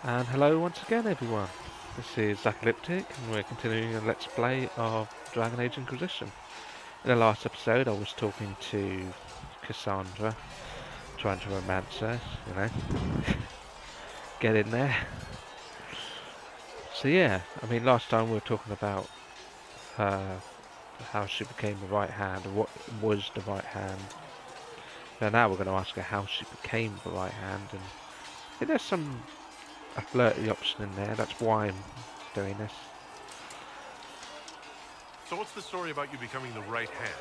And hello once again, everyone. This is Zacalyptic, and we're continuing a Let's Play of Dragon Age Inquisition. In the last episode, I was talking to Cassandra, trying to romance her, get in there. So yeah, last time we were talking about her, how she became the right hand, and what was the right hand. And now we're going to ask her how she became the right hand, and I think there's a flirty option in there. That's why I'm doing this. So what's the story about you becoming the right hand?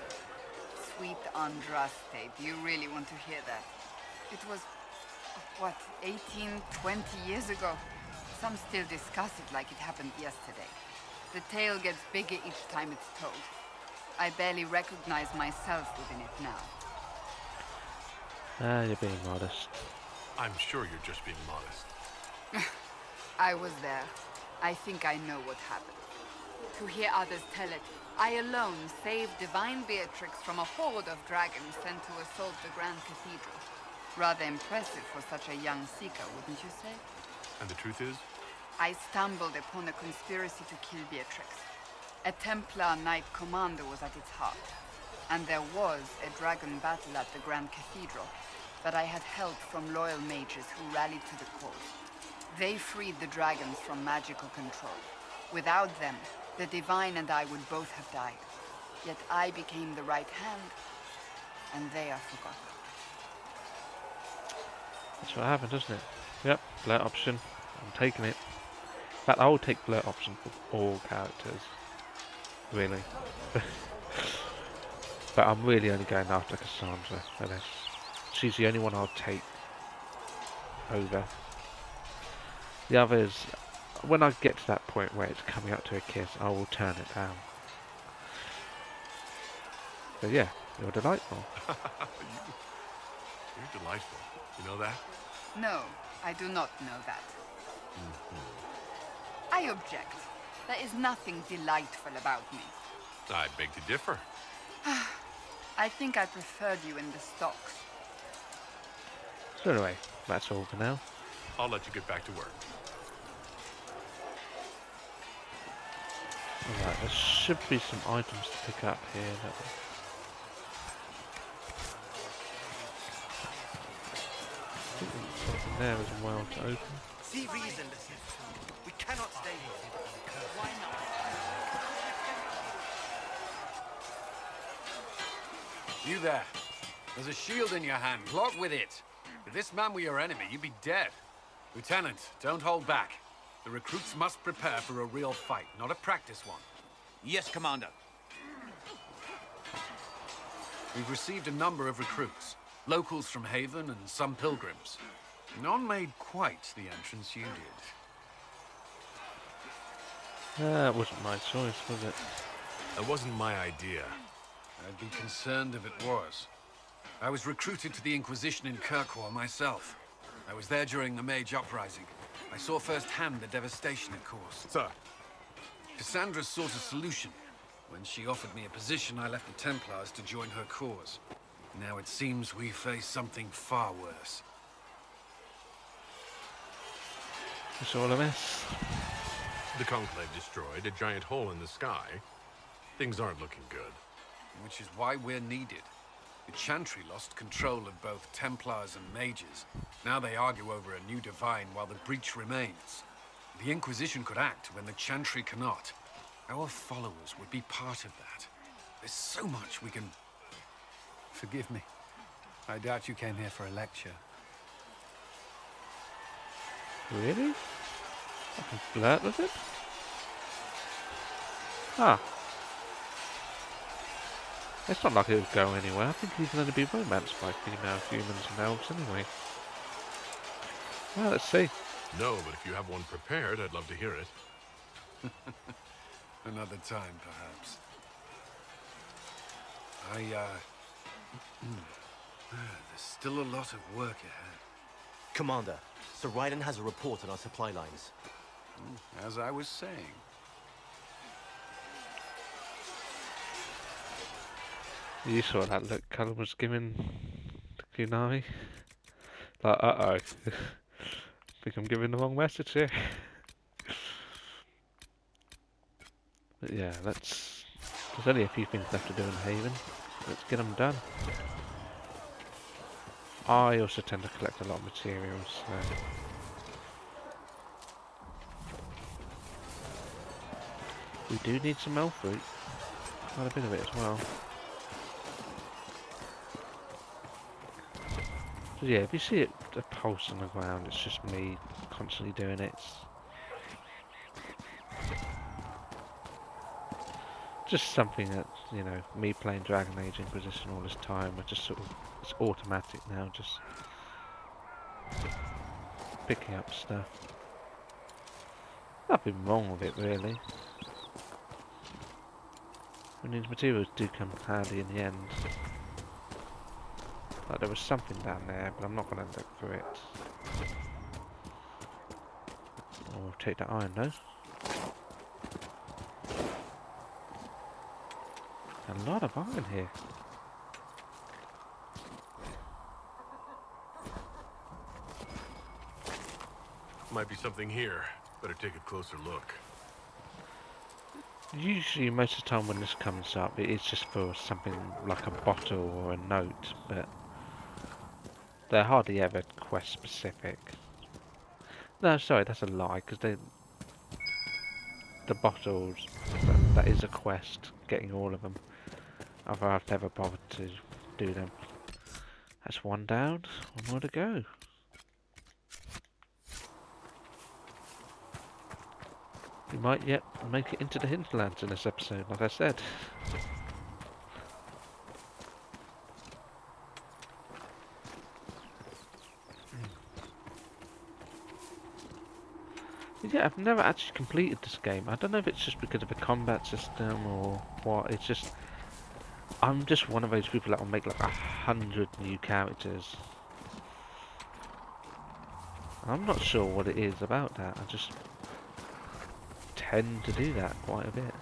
Sweet Andraste, do you really want to hear that? It was, what, 18, 20 years ago? Some still discuss it like it happened yesterday. The tale gets bigger each time it's told. I barely recognize myself within it now. You're being modest. I'm sure you're just being modest. I was there. I think I know what happened. To hear others tell it, I alone saved divine Beatrix from a horde of dragons sent to assault the Grand Cathedral. Rather impressive for such a young seeker, wouldn't you say? And the truth is? I stumbled upon a conspiracy to kill Beatrix. A Templar Knight Commander was at its heart. And there was a dragon battle at the Grand Cathedral, but I had help from loyal mages who rallied to the cause. They freed the dragons from magical control. Without them, the Divine and I would both have died. Yet I became the right hand, and they are forgotten. That's what happened, doesn't it? Yep, flirt option. I'm taking it. In fact, I will take flirt option for all characters. Really. But I'm really only going after Cassandra for this. She's the only one I'll take over. The others, when I get to that point where it's coming up to a kiss, I will turn it down. But yeah, you're delightful. You're delightful. You know that? No, I do not know that. I object. There is nothing delightful about me. I beg to differ. I think I preferred you in the stocks. So anyway, that's all for now. I'll let you get back to work. Alright, there should be some items to pick up here. I think there's something there as well to open. See reason, listen. We cannot stay here. Why not? You there. There's a shield in your hand. Block with it. If this man were your enemy, you'd be dead. Lieutenant, don't hold back. The recruits must prepare for a real fight, not a practice one. Yes, Commander. We've received a number of recruits. Locals from Haven and some pilgrims. None made quite the entrance you did. That wasn't my choice, was it? That wasn't my idea. I'd be concerned if it was. I was recruited to the Inquisition in Kirkwall myself. I was there during the Mage Uprising. I saw firsthand the devastation it caused. Sir. Cassandra sought a solution. When she offered me a position, I left the Templars to join her cause. Now it seems we face something far worse. It's all a mess. The Conclave destroyed a giant hole in the sky. Things aren't looking good. Which is why we're needed. The Chantry lost control of both Templars and Mages. Now they argue over a new Divine while the breach remains. The Inquisition could act when the Chantry cannot. Our followers would be part of that. There's so much we can... Forgive me. I doubt you came here for a lecture. Really? I can flirt with it? Ah. It's not like it would go anywhere. I think he can only be romanced by female humans and elves anyway. Well, let's see. No, but if you have one prepared, I'd love to hear it. Another time, perhaps. There's still a lot of work ahead. Commander, Sir Ryden has a report on our supply lines. As I was saying. You saw that look Cullen was giving to Kunari? Like, uh-oh. think I'm giving the wrong message here. But yeah, there's only a few things left to do in Haven. Let's get them done. I also tend to collect a lot of materials, so... We do need some elf fruit. Quite a bit of it as well. So yeah, if you see it, a pulse on the ground, it's just me constantly doing it. It's just something that, you know, me playing Dragon Age Inquisition all this time, I just sort of, it's automatic now, just picking up stuff. Nothing wrong with it really. And these materials do come handy in the end. Like there was something down there, but I'm not going to look for it. Or take that iron though. A lot of iron here. Might be something here. Better take a closer look. Usually, most of the time when this comes up, it is just for something like a bottle or a note, but they're hardly ever quest specific. No, sorry, that's a lie, because the bottles, that is a quest, getting all of them. Although I've never bothered to do them. That's one down, one more to go. We might yet make it into the Hinterlands in this episode, like I said. Yeah, I've never actually completed this game. I don't know if it's just because of the combat system or what. It's just... I'm just one of those people that will make like 100 new characters. I'm not sure what it is about that. I just tend to do that quite a bit.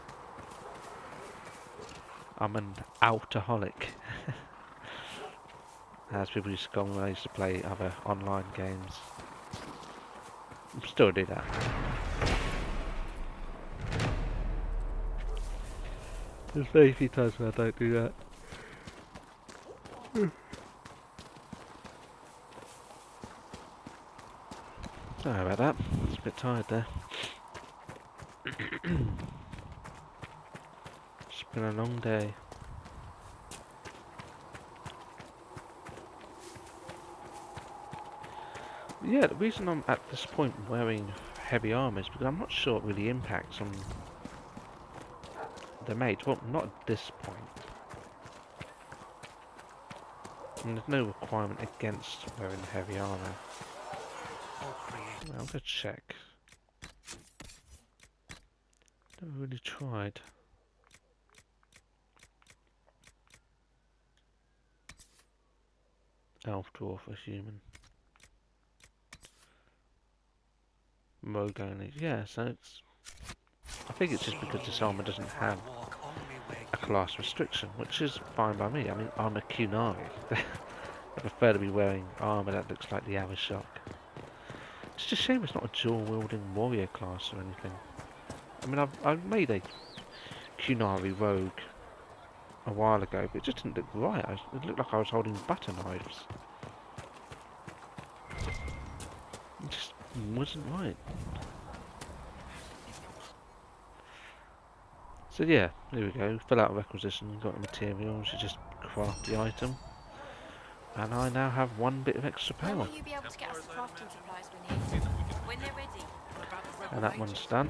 I'm an outaholic. As people used to call me when I used to play other online games. I still do that. There's very few times when I don't do that. Sorry about that. I was a bit tired there. It's been a long day. Yeah, the reason I'm at this point wearing heavy armour is because I'm not sure it really impacts on the mage. Well, not at this point. And there's no requirement against wearing heavy armour. Well, I'm gonna check. Never really tried. Elf, dwarf, or human. Rogue only. Yeah, so it's... I think it's just because this armour doesn't have a class restriction, which is fine by me. I mean, I'm a Kunari. I prefer to be wearing armour that looks like the Avashok. It's just a shame it's not a dual-wielding warrior class or anything. I mean, I've made a Kunari rogue a while ago, but it just didn't look right. It looked like I was holding butter knives. It just wasn't right. So yeah, there we go. Fill out a requisition, got the materials, you just craft the item. And I now have one bit of extra When power. will you be able to get us the crafting supplies we need? When they're ready. And that one's done.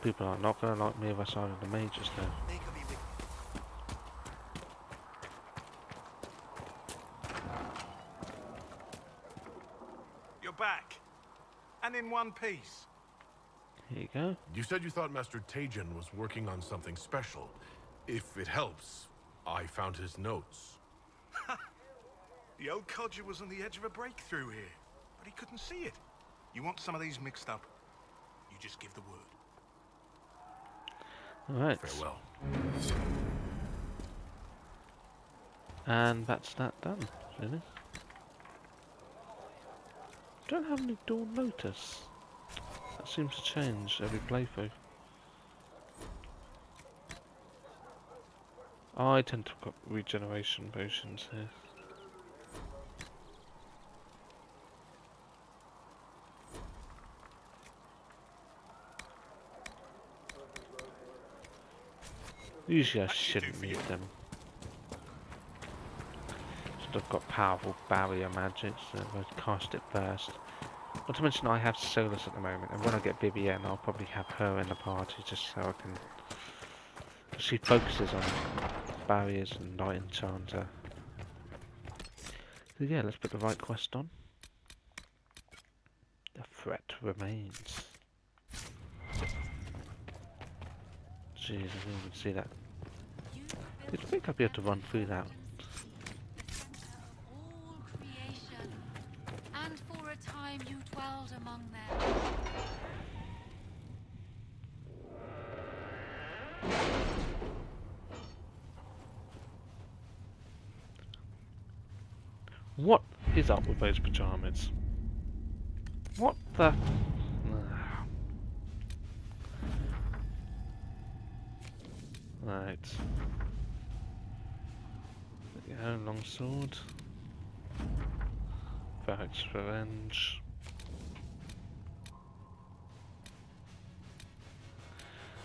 People are not going to like me if I side of the mages though. You're back. And in one piece. Here you go. You said you thought Master Tejan was working on something special. If it helps, I found his notes. The old codger was on the edge of a breakthrough here, but he couldn't see it. You want some of these mixed up? You just give the word. Alright. Farewell. And that's that done, really. Don't have any Dawn Lotus. That seems to change every playthrough. I tend to have got regeneration potions here. Usually I shouldn't need them. So I've got powerful barrier magic, so I cast it first. Not to mention I have Solus at the moment, and when I get Vivienne I'll probably have her in the party just so I can... She focuses on barriers and Night Enchanter. So yeah, let's put the right quest on. The threat remains. Jeez, I didn't even see that. You'd think I'd be able to run through that. All creation, and for a time you dwelled among them. What is up with those pajamas? What the... Right. There you go, longsword. Ferrex Revenge.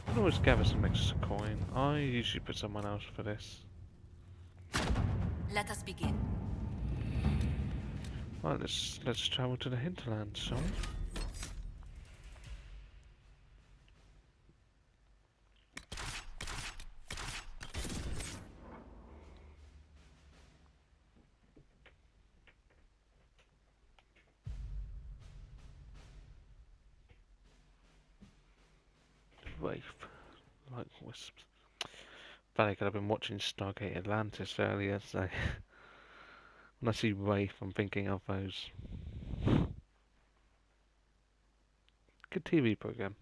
I can always gather some extra coin. I usually put someone else for this. Let us begin. Right, let's travel to the Hinterlands, shall we? Wraith, like wisps. Funny, 'cause I've been watching Stargate Atlantis earlier, so when I see Wraith, I'm thinking of those. Good TV program.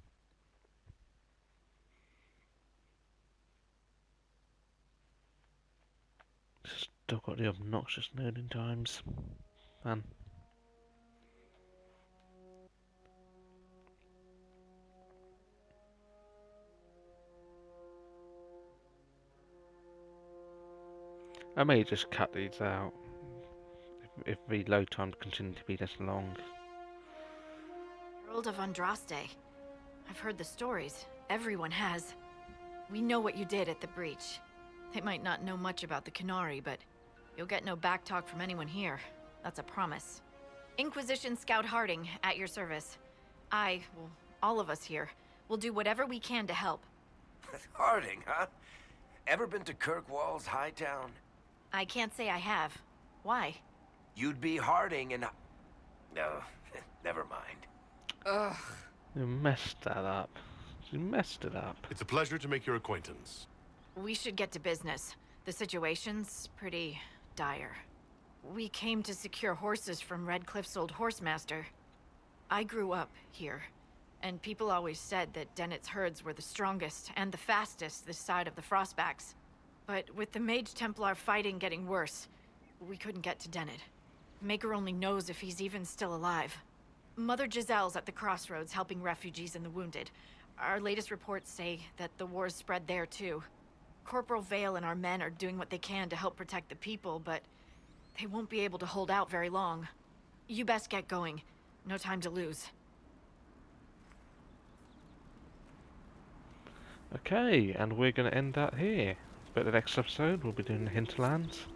Still got the obnoxious loading times. Man. I may just cut these out if the load times continue to be this long. Herald of Andraste. I've heard the stories. Everyone has. We know what you did at the breach. They might not know much about the Canary, but you'll get no backtalk from anyone here. That's a promise. Inquisition Scout Harding, at your service. Well, all of us here, will do whatever we can to help. Harding, huh? Ever been to Kirkwall's Hightown? I can't say I have. Why? You'd be Harding and... No, never mind. Ugh. You messed that up. You messed it up. It's a pleasure to make your acquaintance. We should get to business. The situation's pretty dire. We came to secure horses from Redcliffe's old horsemaster. I grew up here, and people always said that Dennett's herds were the strongest and the fastest this side of the Frostbacks. But with the Mage Templar fighting getting worse, we couldn't get to Dennett. Maker only knows if he's even still alive. Mother Giselle's at the crossroads helping refugees and the wounded. Our latest reports say that the war's spread there too. Corporal Vale and our men are doing what they can to help protect the people, but they won't be able to hold out very long. You best get going. No time to lose. Okay, and we're going to end that here. But the next episode we'll be doing the Hinterlands.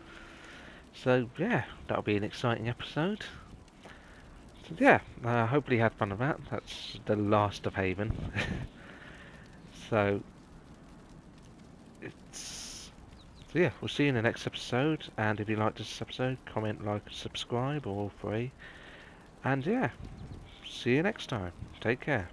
So yeah, that'll be an exciting episode. So yeah, hopefully you had fun with that. That's the last of Haven. So yeah, we'll see you in the next episode. And if you liked this episode, comment, like, subscribe, or all three. And yeah, see you next time. Take care.